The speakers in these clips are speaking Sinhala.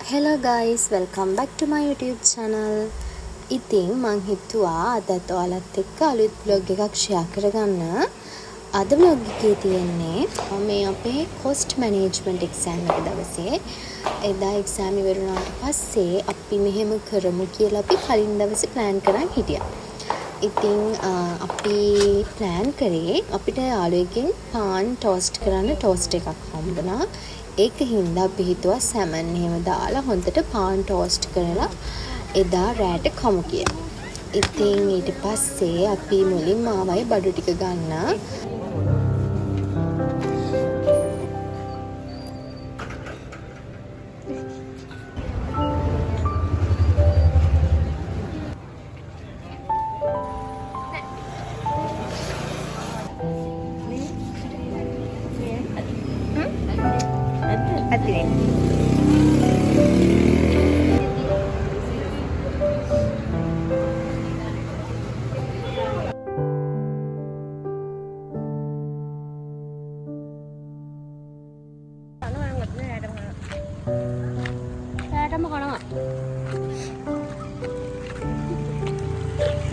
Hello guys, welcome back to my YouTube channel. ඉතින් මං හිතුවා අදත් ඔයාලත් එක්ක අලුත් vlog එකක් share කරගන්න. අද vlog එකේ තියෙන්නේ මේ අපේ cost management exam එක දවසේ. එදා exam ඉවරුණාට පස්සේ අපි මෙහෙම කරමු කියලා අපි කලින් දවසේ plan කරන් හිටියා. ඉතින් අපි plan කරේ අපිට යාළුවෙක්ගෙන් පාන් toast කරන්න toast එකක් හම්බුණා. ඒක හින්දා අපි හිතුවා සැමන් එහෙම දාලා හොඳට පාන් ටෝස්ට් කරලා එදා රෑට කමු කියලා. ඉතින් ඊට පස්සේ අපි මුලින්ම ආවයි බඩු ටික ගන්න.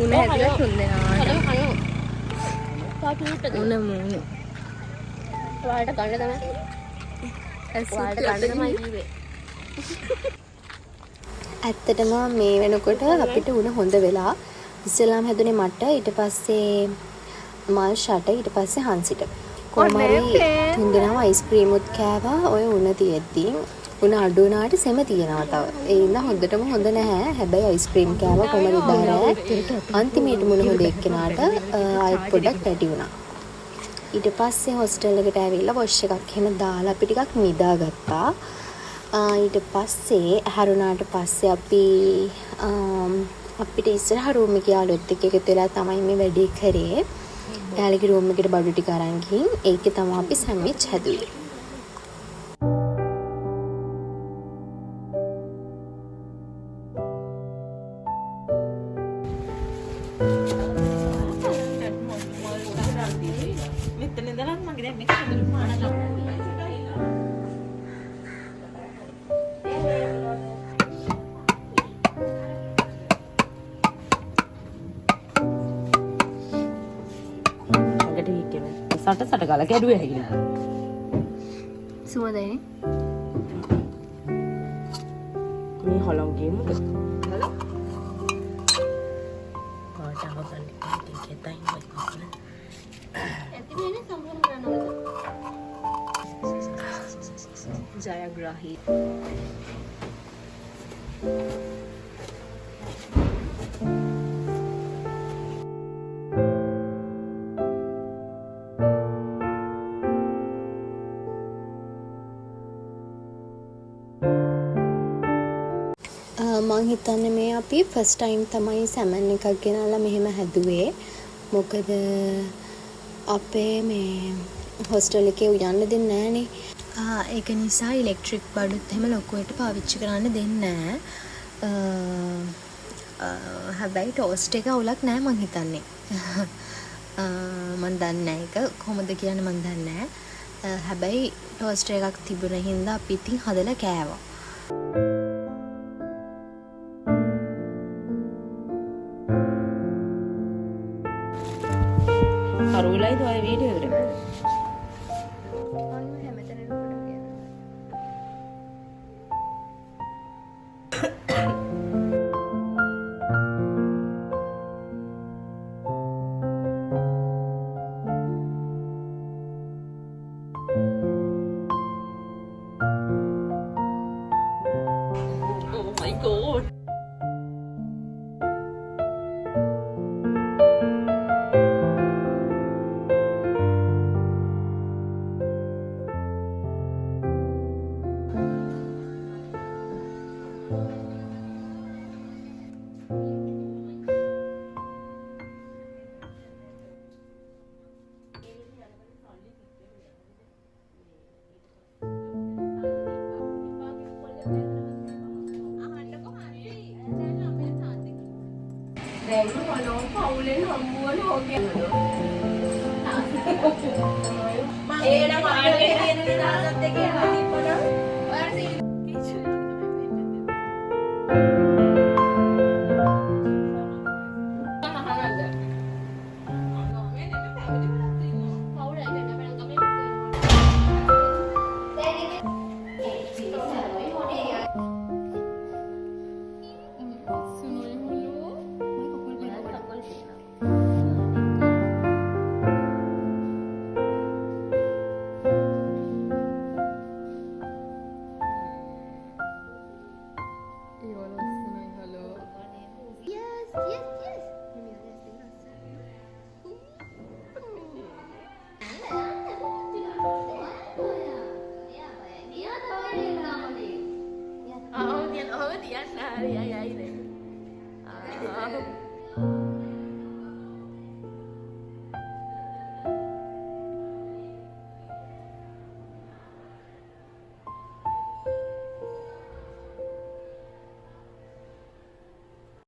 උනේ හැදලා තුන් දෙනාට උනේ මූණු ඔයාලට ගන්න තමයි. ඔයාලට ගන්න තමයි කිව්වේ. ඇත්තටම මේ වෙනකොට අපිට උණ හොඳ වෙලා ඉස්සෙල්ලාම හැදුනේ මට, ඊට පස්සේ මාල්ෂාට, ඊට පස්සේ හංසිට. කොහමරි තුන් දෙනාම අයිස්ක්‍රීම් උත් කෑවා. ඔය උණ තියෙද්දි උණ අඩු වුණාට සෙම තියෙනවා තව. ඒ ඉන්න හොඳටම හොඳ නැහැ. හැබැයි අයිස්ක්‍රීම් කෑවා කොහමද දාරෑ. අන්තිමේට මුණ හොඳ එක්කෙනාට ආයෙත් පොඩ්ඩක් වැඩි වුණා. ඊට පස්සේ හොස්ටල් එකට ඇවිල්ලා වොෂ් එකක් එහෙම දාලා අපි ටිකක් නිදාගත්තා. ඊට පස්සේ හැරුණාට පස්සේ අපිට ඉස්සරහ රූම් එකේ යාළුවෙක් එක්ක එකතු වෙලා තමයි මේ වැඩේ කරේ. එයාලගේ රූම් එකට බඩු ටික අරන් ගිහින් ඒකේ තමයි අපි සෑන්ඩ්විච් හැදුවේ. සට ගල කැඩුවේ හැකිනේ. සුවඳයි. මේ හොලම් ගේමුද? හලෝ. කාටව ගන්න ටිකේ තයින් වයි කොහොමද? ඇතිනේ සම්පූර්ණ කරනවද? ජයග්‍රාහී. මං හිතන්නේ මේ අපි ෆස්ට් ටයිම් තමයි සැමන් එකක් ගෙනල්ලා මෙහෙම හැදුවේ. මොකද අපේ මේ හොස්ටල් එකේ උයන්න දෙන්නේ නැහනේ. ඒක නිසා ඉලෙක්ට්‍රික් බඩුත් එහෙම ලොකුවට පාවිච්චි කරන්න දෙන්නේ නැහැ. හැබැයි ටෝස්ට් එක අවුලක් නැහැ මං හිතන්නේ. මං දන්නේ නැහැ ඒක කොහොමද කියන්නේ මං දන්නේ නැහැ. හැබැයි ටෝස්ට් එකක් තිබුණ හින්දා අපි ඉතින් හදලා කෑවා. කරුලයිද ඔය වීඩියෝ එකේ? Oh my god. යන්න හරි අයයිද? ආ